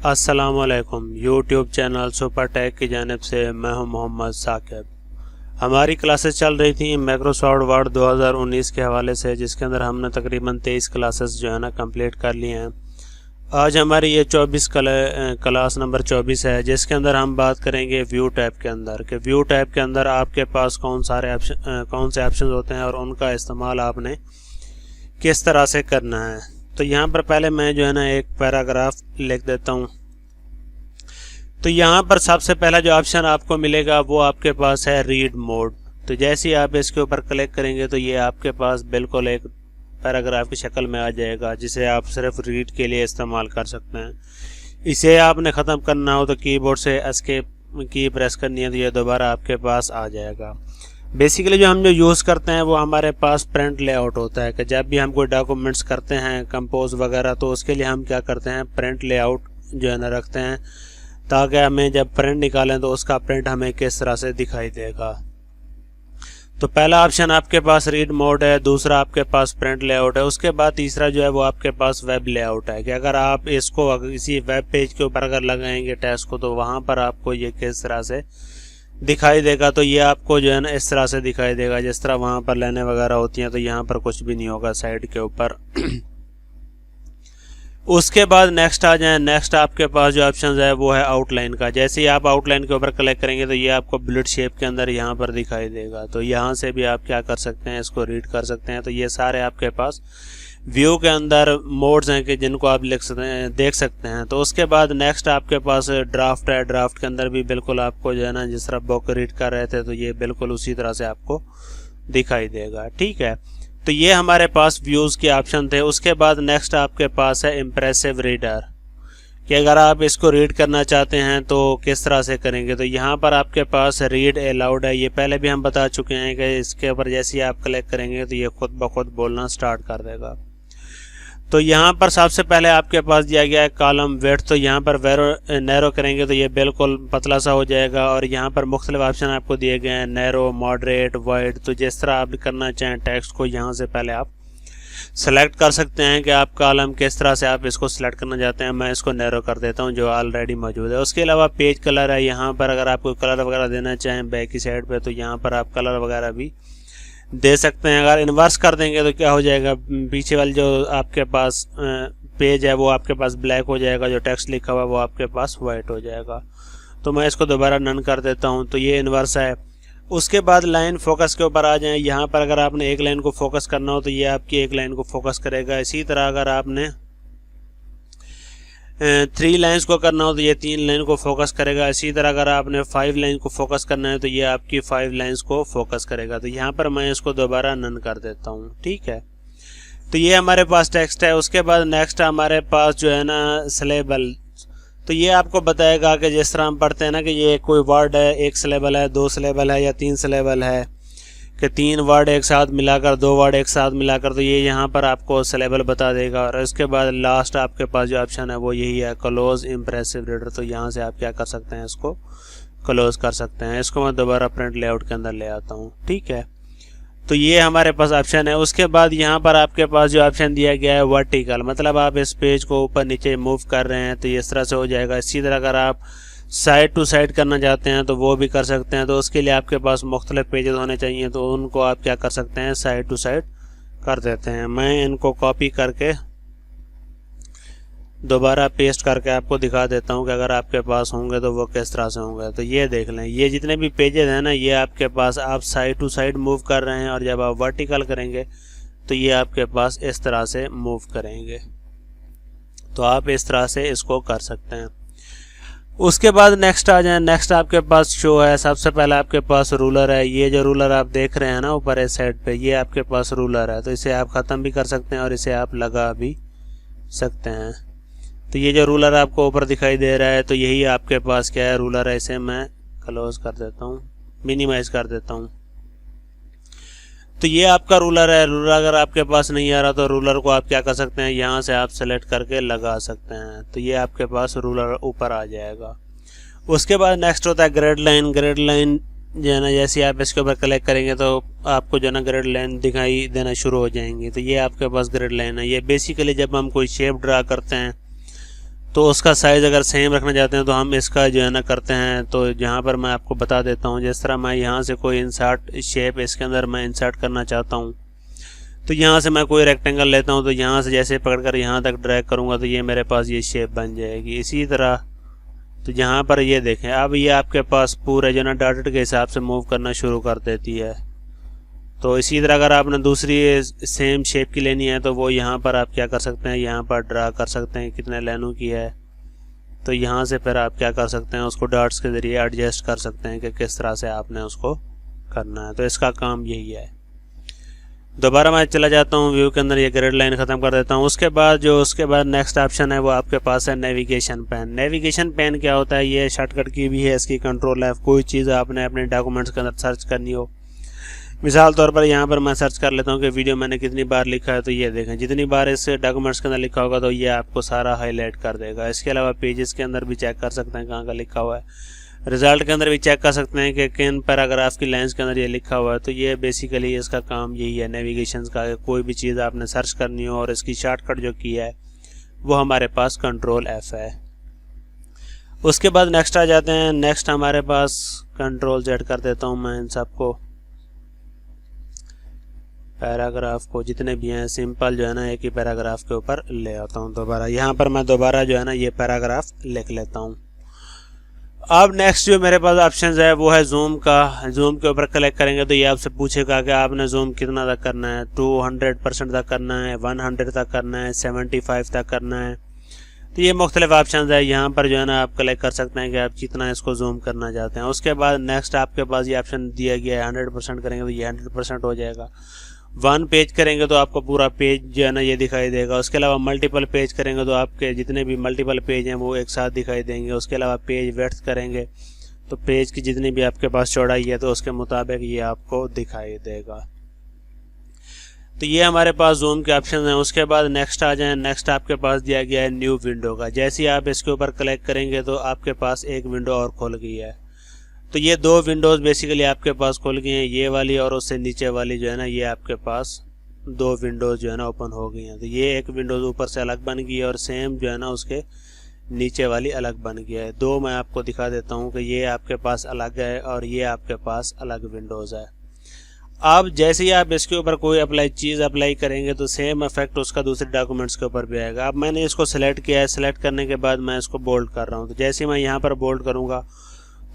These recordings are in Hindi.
अस्सलामुअलैकुम। यूट्यूब चैनल सुपर टेक की जानिब से मैं हूं मोहम्मद साकिब। हमारी क्लासेस चल रही थी माइक्रोसॉफ्ट वर्ड 2019 के हवाले से, जिसके अंदर हमने तकरीबन 23 क्लासेस जो है ना कंप्लीट कर ली हैं। आज हमारी ये 24 क्लास नंबर 24 है, जिसके अंदर हम बात करेंगे व्यू टैब के अंदर कि व्यू टैब के अंदर आपके पास कौन से ऑप्शन होते हैं और उनका इस्तेमाल आपने किस तरह से करना है। तो यहाँ पर पहले मैं जो है ना एक पैराग्राफ लिख देता हूँ। तो यहाँ पर सबसे पहला जो ऑप्शन आपको मिलेगा वो आपके पास है रीड मोड। तो जैसे ही आप इसके ऊपर क्लिक करेंगे तो ये आपके पास बिल्कुल एक पैराग्राफ की शक्ल में आ जाएगा, जिसे आप सिर्फ रीड के लिए इस्तेमाल कर सकते हैं। इसे आपने ख़त्म करना हो तो कीबोर्ड से एस्केप की प्रेस करनी है, तो ये दोबारा आपके पास आ जाएगा। बेसिकली जो हम यूज़ करते हैं वो हमारे पास प्रिंट लेआउट होता है कि जब भी हम कोई डॉक्यूमेंट्स करते हैं कंपोज वगैरह, तो उसके लिए हम क्या करते हैं, प्रिंट लेआउट जो है ना रखते हैं, ताकि हमें जब प्रिंट निकालें तो उसका प्रिंट हमें किस तरह से दिखाई देगा। तो पहला ऑप्शन आपके पास रीड मोड है, दूसरा आपके पास प्रिंट लेआउट है, उसके बाद तीसरा जो है वो आपके पास वेब लेआउट है कि अगर आप इसको इसी वेब पेज के ऊपर अगर लगाएंगे टेक्स्ट को तो वहाँ पर आपको ये किस तरह से दिखाई देगा। तो ये आपको जो है ना इस तरह से दिखाई देगा, जिस तरह वहाँ पर लाइनें वगैरह होती हैं, तो यहाँ पर कुछ भी नहीं होगा साइड के ऊपर। उसके बाद नेक्स्ट आ जाए। नेक्स्ट आपके पास जो ऑप्शन है वो है आउटलाइन का। जैसे ही आप आउटलाइन के ऊपर क्लिक करेंगे तो ये आपको बुलेट शेप के अंदर यहाँ पर दिखाई देगा। तो यहाँ से भी आप क्या कर सकते हैं, इसको रीड कर सकते हैं। तो ये सारे आपके पास व्यू के अंदर मोड्स हैं कि जिनको आप देख सकते हैं। तो उसके बाद नेक्स्ट आपके पास ड्राफ्ट है। ड्राफ्ट के अंदर भी बिल्कुल आपको जो है ना जिस तरह बुक रीड कर रहे थे तो ये बिल्कुल उसी तरह से आपको दिखाई देगा। ठीक है, तो ये हमारे पास व्यूज़ के ऑप्शन थे। उसके बाद नेक्स्ट आपके पास है इम्प्रेसिव रीडर कि अगर आप इसको रीड करना चाहते हैं तो किस तरह से करेंगे। तो यहाँ पर आपके पास रीड अलाउड है, ये पहले भी हम बता चुके हैं कि इसके ऊपर जैसे ही आप क्लिक करेंगे तो ये खुद ब खुद बोलना स्टार्ट कर देगा। तो यहाँ पर सबसे पहले आपके पास दिया गया है कॉलम विड्थ। तो यहाँ पर नैरो करेंगे तो ये बिल्कुल पतला सा हो जाएगा और यहाँ पर मुख्तलिफ ऑप्शन आपको दिए गए हैं, नैरो, मॉडरेट, वाइड। तो जिस तरह आप करना चाहें टेक्स्ट को यहाँ से पहले आप सेलेक्ट कर सकते हैं कि आप कॉलम किस तरह से आप इसको सिलेक्ट करना चाहते हैं। मैं इसको नैरो कर देता हूँ जो ऑलरेडी मौजूद है। उसके अलावा पेज कलर है, यहाँ पर अगर आपको कलर वगैरह देना चाहें बैक की साइड पर तो यहाँ पर आप कलर वगैरह भी दे सकते हैं। अगर इन्वर्स कर देंगे तो क्या हो जाएगा, पीछे वाली जो आपके पास पेज है वो आपके पास ब्लैक हो जाएगा, जो टेक्स्ट लिखा हुआ वो आपके पास वाइट हो जाएगा। तो मैं इसको दोबारा नन कर देता हूँ। तो ये इन्वर्स है। उसके बाद लाइन फोकस के ऊपर आ जाएं। यहाँ पर अगर आपने एक लाइन को फोकस करना हो तो ये आपकी एक लाइन को फोकस करेगा। इसी तरह अगर आपने 3 लाइन्स को करना हो तो ये 3 लाइन को फोकस करेगा। इसी तरह अगर आपने 5 लाइन को फोकस करना है तो ये आपकी 5 लाइन्स को फोकस करेगा। तो यहाँ पर मैं इसको दोबारा नन कर देता हूँ। ठीक है, तो ये हमारे पास टेक्स्ट है। उसके बाद नेक्स्ट हमारे पास जो है ना सिलेबल। तो ये आपको बताएगा कि जिस तरह हम पढ़ते हैं ना कि ये कोई वर्ड है, 1 सिलेबल है, 2 सिलेबल है या 3 सिलेबल है, कि 3 वर्ड एक साथ मिलाकर, 2 वर्ड एक साथ मिलाकर, तो ये यहाँ पर आपको सिलेबल बता देगा। और इसके बाद लास्ट आपके पास जो ऑप्शन है वो यही है क्लोज इम्प्रेसिव रीडर। तो यहाँ से आप क्या कर सकते हैं, इसको क्लोज कर सकते हैं। इसको मैं दोबारा प्रिंट लेआउट के अंदर ले आता हूँ। ठीक है, तो ये हमारे पास ऑप्शन है। उसके बाद यहाँ पर आपके पास जो ऑप्शन दिया गया है वर्टिकल, मतलब आप इस पेज को ऊपर नीचे मूव कर रहे हैं तो इस तरह से हो जाएगा। इसी तरह अगर आप साइड टू साइड करना चाहते हैं तो वो भी कर सकते हैं। तो उसके लिए आपके पास मुख्तलिफ पेजेस होने चाहिए, तो उनको आप क्या कर सकते हैं, साइड टू साइड कर देते हैं। मैं इनको कॉपी करके दोबारा पेस्ट करके आपको दिखा देता हूं कि अगर आपके पास होंगे तो वो किस तरह से होंगे। तो ये देख लें, ये जितने भी पेजेस हैं ना ये आपके पास आप साइड टू साइड मूव कर रहे हैं, और जब आप वर्टिकल करेंगे तो ये आपके पास इस तरह से मूव करेंगे। तो आप इस तरह से इसको कर सकते हैं। उसके बाद नेक्स्ट आ जाए। नेक्स्ट आपके पास शो है। सबसे पहले आपके पास रूलर है। ये जो रूलर आप देख रहे हैं ना ऊपर इस साइड पे, ये आपके पास रूलर है। तो इसे आप ख़त्म भी कर सकते हैं और इसे आप लगा भी सकते हैं। तो ये जो रूलर आपको ऊपर दिखाई दे रहा है तो यही आपके पास क्या है, रूलर है। इसे मैं क्लोज कर देता हूँ, मिनिमाइज कर देता हूँ। तो ये आपका रूलर है। रूलर अगर आपके पास नहीं आ रहा तो रूलर को आप क्या कर सकते हैं, यहाँ से आप सेलेक्ट करके लगा सकते हैं। तो ये आपके पास रूलर ऊपर आ जाएगा। उसके बाद नेक्स्ट होता है ग्रिड लाइन। ग्रिड लाइन जो है ना जैसे आप इसके ऊपर क्लिक करेंगे तो आपको जो है ना ग्रिड लाइन दिखाई देना शुरू हो जाएंगी। तो ये आपके पास ग्रिड लाइन है। ये बेसिकली जब हम कोई शेप ड्रा करते हैं तो उसका साइज़ अगर सेम रखना चाहते हैं तो हम इसका जो है ना करते हैं। तो यहाँ पर मैं आपको बता देता हूँ, जिस तरह मैं यहाँ से कोई इंसर्ट शेप इसके अंदर मैं इंसर्ट करना चाहता हूँ, तो यहाँ से मैं कोई रेक्टेंगल लेता हूँ, तो यहाँ से जैसे पकड़कर यहाँ तक ड्रैग करूँगा तो ये मेरे पास ये शेप बन जाएगी। इसी तरह तो यहाँ पर ये देखें, अब ये आपके पास पूरे जो ना डॉटेड के हिसाब से मूव करना शुरू कर देती है। तो इसी तरह अगर आपने दूसरी सेम शेप की लेनी है तो वो यहाँ पर आप क्या कर सकते हैं, यहाँ पर ड्रा कर सकते हैं कितने लाइनों की है। तो यहाँ से फिर आप क्या कर सकते हैं, उसको डॉट्स के ज़रिए एडजस्ट कर सकते हैं कि किस तरह से आपने उसको करना है। तो इसका काम यही है। दोबारा मैं चला जाता हूँ व्यू के अंदर, ये ग्रिड लाइन ख़त्म कर देता हूँ। उसके बाद नेक्स्ट ऑप्शन है वो आपके पास है नेविगेशन पेन। नेविगेशन पेन क्या होता है, ये शॉर्टकट की भी है, इसकी कंट्रोल है। कोई चीज़ आपने अपने डॉक्यूमेंट्स के अंदर सर्च करनी हो, मिसाल तौर पर यहाँ पर मैं सर्च कर लेता हूँ कि वीडियो मैंने कितनी बार लिखा है, तो ये देखें जितनी बार इस डॉक्यूमेंट्स के अंदर लिखा होगा तो ये आपको सारा हाईलाइट कर देगा। इसके अलावा पेजेस के अंदर भी चेक कर सकते हैं कहाँ का लिखा हुआ है। रिज़ल्ट के अंदर भी चेक कर सकते हैं कि किन पैराग्राफ की लाइंस के अंदर ये लिखा हुआ है। तो ये बेसिकली इसका काम यही है नेविगेशन का, कोई भी चीज़ आपने सर्च करनी हो और इसकी शॉर्टकट जो की है वो हमारे पास कंट्रोल F है। उसके बाद नेक्स्ट आ जाते हैं। नेक्स्ट हमारे पास कंट्रोल Z कर देता हूँ मैं इन सबको, पैराग्राफ को जितने भी हैं सिंपल जो है ना एक ही पैराग्राफ के ऊपर ले आता हूँ दोबारा। यहाँ पर मैं दोबारा जो है ना ये पैराग्राफ लिख लेता हूँ। अब नेक्स्ट जो मेरे पास ऑप्शन है वो है जूम का। जूम के ऊपर क्लिक करेंगे तो ये आपसे पूछेगा कि आपने जूम कितना तक करना है, 200% तक करना है, 100 तक करना है, 75 तक करना है। तो ये मुख्तलिफ ऑप्शन है, यहाँ पर जो है ना आप क्लिक कर सकते हैं कि आप कितना इसको जूम करना चाहते हैं। उसके बाद नेक्स्ट आपके पास ये ऑप्शन दिया गया है 100% करेंगे तो ये 100% हो जाएगा। 1 पेज करेंगे तो आपको पूरा पेज जो है ना ये दिखाई देगा। उसके अलावा मल्टीपल पेज करेंगे तो आपके जितने भी मल्टीपल पेज हैं वो एक साथ दिखाई देंगे। उसके अलावा पेज विड्थ करेंगे तो पेज की जितनी भी आपके पास चौड़ाई है तो उसके मुताबिक ये आपको दिखाई देगा। तो ये हमारे पास जूम के ऑप्शन हैं। उसके बाद नेक्स्ट आ जाएं। नेक्स्ट आपके पास दिया गया है न्यू विंडो का। जैसे ही आप इसके ऊपर क्लिक करेंगे तो आपके पास एक विंडो और खुल गई है। तो ये 2 विंडोज़ बेसिकली आपके पास खुल गई हैं, ये वाली और उससे नीचे वाली जो है ना ये आपके पास 2 विंडोज़ जो है ना ओपन हो गई हैं। तो ये एक विंडोज़ ऊपर से अलग बन गई है और सेम जो है ना उसके नीचे वाली अलग बन गया है। 2 मैं आपको दिखा देता हूँ कि ये आपके पास अलग है और ये आपके पास अलग विंडोज़ है। अब जैसे ही आप इसके ऊपर कोई चीज़ अप्लाई करेंगे तो सेम इफेक्ट उसका दूसरे डॉक्यूमेंट्स के ऊपर भी आएगा। अब मैंने इसको सेलेक्ट किया है, सेलेक्ट करने के बाद मैं इसको बोल्ड कर रहा हूँ। तो जैसे ही मैं यहाँ पर बोल्ड करूँगा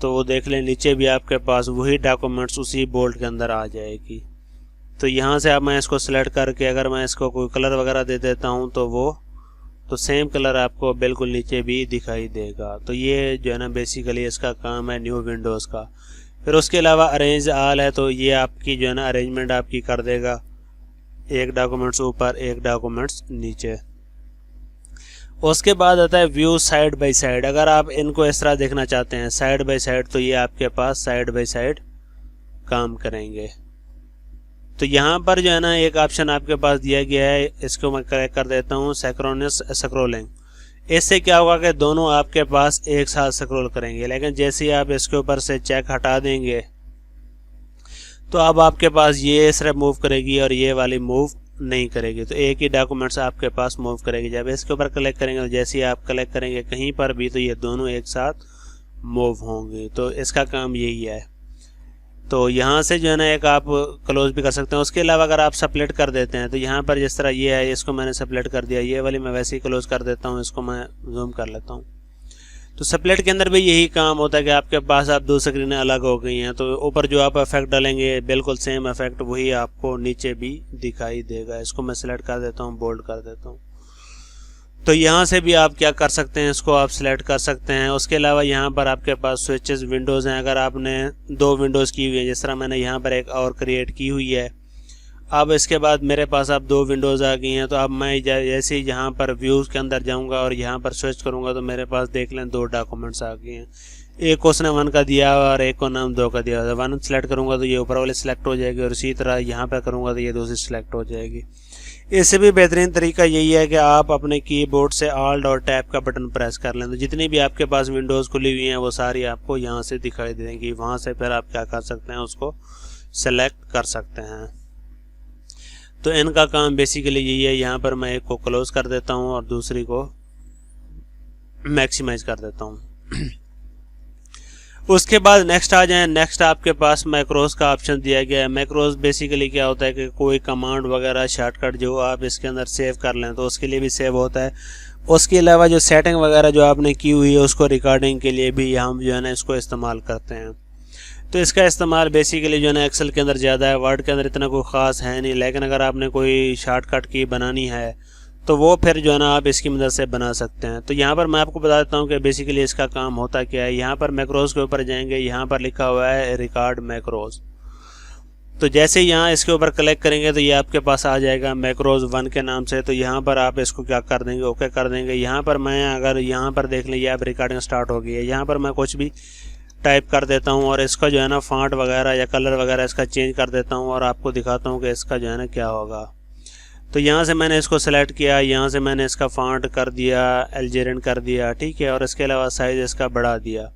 तो वो देख लें नीचे भी आपके पास वही डॉक्यूमेंट्स उसी बोल्ड के अंदर आ जाएगी। तो यहाँ से अब मैं इसको सेलेक्ट करके अगर मैं इसको कोई कलर वगैरह दे देता हूँ तो सेम कलर आपको बिल्कुल नीचे भी दिखाई देगा। तो ये जो है ना बेसिकली इसका काम है न्यू विंडोज़ का। फिर उसके अलावा अरेंज ऑल है, तो ये आपकी जो है ना अरेंजमेंट आपकी कर देगा, एक डॉक्यूमेंट्स ऊपर एक डॉक्यूमेंट्स नीचे। उसके बाद आता है व्यू साइड बाय साइड। अगर आप इनको इस तरह देखना चाहते हैं साइड बाय साइड तो ये आपके पास साइड बाय साइड काम करेंगे। तो यहाँ पर जो है ना एक ऑप्शन आपके पास दिया गया है, इसको मैं क्लिक कर देता हूँ, सिंक्रोनस स्क्रॉलिंग। इससे क्या होगा कि दोनों आपके पास एक साथ स्क्रॉल करेंगे। लेकिन जैसे ही आप इसके ऊपर से चेक हटा देंगे तो अब आपके पास ये सिर्फ मूव करेगी और ये वाली मूव नहीं करेगी। तो एक ही डॉक्यूमेंट्स आपके पास मूव करेगी। जब इसके ऊपर क्लिक करेंगे तो जैसे ही आप क्लिक करेंगे कहीं पर भी तो ये दोनों एक साथ मूव होंगे। तो इसका काम यही है। तो यहाँ से जो है ना एक आप क्लोज भी कर सकते हैं। उसके अलावा अगर आप स्प्लिट कर देते हैं तो यहाँ पर जिस तरह ये है, इसको मैंने स्प्लिट कर दिया, ये वाली मैं वैसे ही क्लोज कर देता हूँ, इसको मैं जूम कर लेता हूँ। तो स्प्लिट के अंदर भी यही काम होता है कि आपके पास आप 2 स्क्रीनें अलग हो गई हैं, तो ऊपर जो आप इफेक्ट डालेंगे बिल्कुल सेम इफेक्ट वही आपको नीचे भी दिखाई देगा। इसको मैं सिलेक्ट कर देता हूँ, बोल्ड कर देता हूँ। तो यहाँ से भी आप क्या कर सकते हैं, इसको आप सिलेक्ट कर सकते हैं। उसके अलावा यहाँ पर आपके पास स्विचेस विंडोज़ हैं। अगर आपने 2 विंडोज़ की हुई है, जिस तरह मैंने यहाँ पर एक और क्रिएट की हुई है, अब इसके बाद मेरे पास अब 2 विंडोज़ आ गई हैं। तो अब मैं जैसे ही यहाँ पर व्यूज़ के अंदर जाऊँगा और यहाँ पर स्विच करूँगा तो मेरे पास देख लें 2 डॉक्यूमेंट्स आ गए हैं। एक को उसने 1 का दिया और एक को नाम 2 का दिया। 1 सेलेक्ट करूँगा तो ये ऊपर वाले सिलेक्ट हो जाएगी और इसी तरह यहाँ पर करूँगा तो ये दूसरी सिलेक्ट हो जाएगी। इससे भी बेहतरीन तरीका यही है कि आप अपने कीबोर्ड से ऑल्ट और टैब का बटन प्रेस कर लें, तो जितनी भी आपके पास विंडोज़ खुली हुई हैं वो सारी आपको यहाँ से दिखाई देंगी। वहाँ से फिर आप क्या कर सकते हैं, उसको सेलेक्ट कर सकते हैं। तो इनका काम बेसिकली यही है। यहाँ पर मैं एक को क्लोज कर देता हूँ और दूसरी को मैक्सिमाइज कर देता हूँ। उसके बाद नेक्स्ट आ जाएं। नेक्स्ट आपके पास मैक्रोस का ऑप्शन दिया गया है। मैक्रोस बेसिकली क्या होता है कि कोई कमांड वगैरह शॉर्टकट जो आप इसके अंदर सेव कर लें तो उसके लिए भी सेव होता है। उसके अलावा जो सेटिंग वगैरह जो आपने की हुई है उसको रिकॉर्डिंग के लिए भी हम जो है ना इसको इस्तेमाल करते हैं। तो इसका इस्तेमाल बेसिकली जो है ना एक्सेल के अंदर ज़्यादा है, वर्ड के अंदर इतना कोई ख़ास है नहीं। लेकिन अगर आपने कोई शॉर्टकट की बनानी है तो वो फिर जो है ना आप इसकी मदद से बना सकते हैं। तो यहाँ पर मैं आपको बता देता हूँ कि बेसिकली इसका काम होता क्या है। यहाँ पर मैक्रोस के ऊपर जाएंगे, यहाँ पर लिखा हुआ है रिकॉर्ड मैक्रोस। तो जैसे यहाँ इसके ऊपर क्लिक करेंगे तो ये आपके पास आ जाएगा मैक्रोस 1 के नाम से। तो यहाँ पर आप इसको क्या कर देंगे, ओके कर देंगे। यहाँ पर मैं अगर यहाँ पर देख लें ये अब रिकॉर्डिंग स्टार्ट हो गई है। यहाँ पर मैं कुछ भी टाइप कर देता हूँ और इसका जो है ना फॉन्ट वगैरह या कलर वगैरह इसका चेंज कर देता हूँ और आपको दिखाता हूँ कि इसका जो है ना क्या होगा। तो यहाँ से मैंने इसको सेलेक्ट किया, यहाँ से मैंने इसका फॉन्ट कर दिया अल्जेरियन कर दिया, ठीक है। और इसके अलावा साइज़ इसका बढ़ा दिया।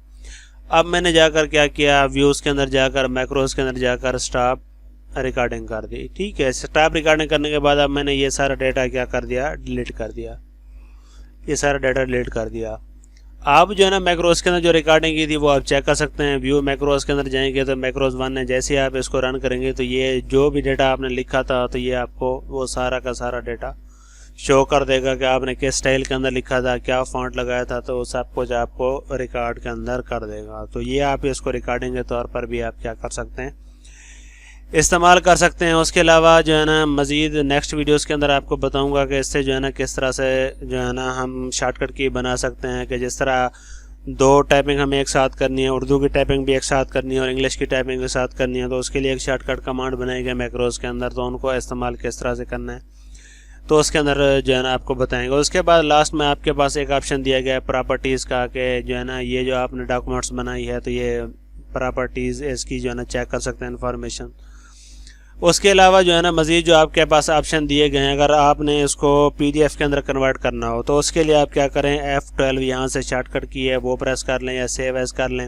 अब मैंने जाकर क्या किया, व्यूज़ के अंदर जाकर मैक्रोस के अंदर जाकर स्टॉप रिकॉर्डिंग कर दी, ठीक है। स्टॉप रिकॉर्डिंग करने के बाद अब मैंने ये सारा डेटा क्या कर दिया, डिलीट कर दिया। ये सारा डेटा डिलीट कर दिया। आप जो है ना मैक्रोस के अंदर जो रिकॉर्डिंग की थी वो आप चेक कर सकते हैं। व्यू मैक्रोस के अंदर जाएंगे तो मैक्रोस 1 है। जैसे आप इसको रन करेंगे तो ये जो भी डेटा आपने लिखा था तो ये आपको वो सारा का सारा डेटा शो कर देगा कि आपने किस स्टाइल के अंदर लिखा था, क्या फॉन्ट लगाया था, तो सब कुछ आपको रिकॉर्ड के अंदर कर देगा। तो ये आप इसको रिकॉर्डिंग के तौर पर भी आप क्या कर सकते हैं, इस्तेमाल कर सकते हैं। उसके अलावा जो है ना मज़ीद नेक्स्ट वीडियोस के अंदर आपको बताऊंगा कि इससे जो है ना किस तरह से जो है ना हम शॉर्टकट की बना सकते हैं। कि जिस तरह 2 टाइपिंग हमें एक साथ करनी है, उर्दू की टाइपिंग भी एक साथ करनी है और इंग्लिश की टाइपिंग के साथ करनी है, तो उसके लिए एक शॉर्टकट कमांड बनाई गई मैक्रोस के अंदर। तो उनको इस्तेमाल किस तरह से करना है तो उसके अंदर जो है ना आपको बताएंगे। उसके बाद लास्ट में आपके पास एक ऑप्शन दिया गया है प्रॉपर्टीज़ का, कि जो है ना ये जो आपने डॉक्यूमेंट्स बनाई है तो ये प्रॉपर्टीज़ इसकी जो है ना चेक कर सकते हैं इन्फॉर्मेशन। उसके अलावा जो है ना मज़ीद जो आपके पास ऑप्शन दिए गए हैं, अगर आपने इसको PDF के अंदर कन्वर्ट करना हो तो उसके लिए आप क्या करें, F12 यहाँ से शॉर्टकट की है वो प्रेस कर लें या सेव एज कर लें।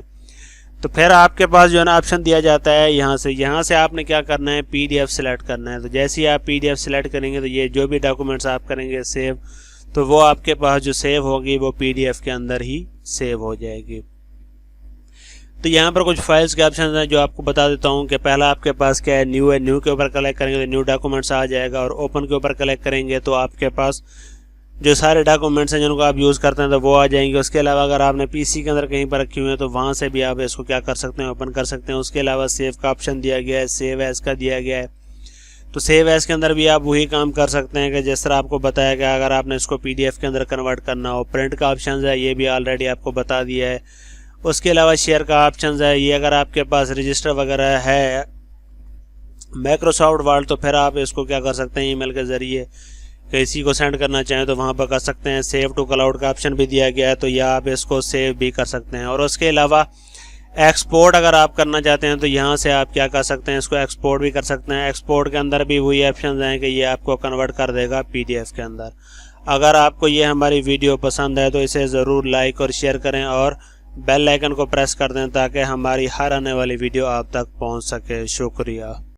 तो फिर आपके पास जो है ना ऑप्शन दिया जाता है यहाँ से आपने क्या करना है, PDF सेलेक्ट करना है। तो जैसे ही आप PDF सेलेक्ट करेंगे तो ये जो भी डॉक्यूमेंट्स आप करेंगे सेव, तो वो आपके पास जो सेव होगी वो PDF के अंदर ही सेव हो जाएगी। तो यहाँ पर कुछ फाइल्स के ऑप्शन हैं जो आपको बता देता हूँ कि पहला आपके पास क्या है, न्यू है। न्यू के ऊपर क्लिक करेंगे तो न्यू डॉक्यूमेंट्स आ जाएगा और ओपन के ऊपर क्लिक करेंगे तो आपके पास जो सारे डॉक्यूमेंट्स हैं जिनको आप यूज़ करते हैं तो वो आ जाएंगे। उसके अलावा अगर आपने PC के अंदर कहीं पर रखी हुई है तो वहाँ से भी आप इसको क्या कर सकते हैं, ओपन कर सकते हैं। उसके अलावा सेव का ऑप्शन दिया गया है, सेव एज का दिया गया है। तो सेव एज के अंदर भी आप वही काम कर सकते हैं कि जिस तरह आपको बताया गया। अगर आपने इसको PDF के अंदर कन्वर्ट करना हो, प्रिंट का ऑप्शन है ये भी ऑलरेडी आपको बता दिया है। उसके अलावा शेयर का ऑप्शन है, ये अगर आपके पास रजिस्टर वगैरह है माइक्रोसॉफ्ट वर्ड तो फिर आप इसको क्या कर सकते हैं, ईमेल के ज़रिए किसी को सेंड करना चाहें तो वहाँ पर कर सकते हैं। सेव टू क्लाउड का ऑप्शन भी दिया गया है तो यह आप इसको सेव भी कर सकते हैं। और उसके अलावा एक्सपोर्ट अगर आप करना चाहते हैं तो यहाँ से आप क्या कर सकते हैं, इसको एक्सपोर्ट भी कर सकते हैं। एक्सपोर्ट के अंदर भी वही ऑप्शन हैं कि ये आपको कन्वर्ट कर देगा PDF के अंदर। अगर आपको ये हमारी वीडियो पसंद है तो इसे ज़रूर लाइक और शेयर करें और बेल आइकन को प्रेस कर दें ताकि हमारी हर आने वाली वीडियो आप तक पहुंच सके। शुक्रिया।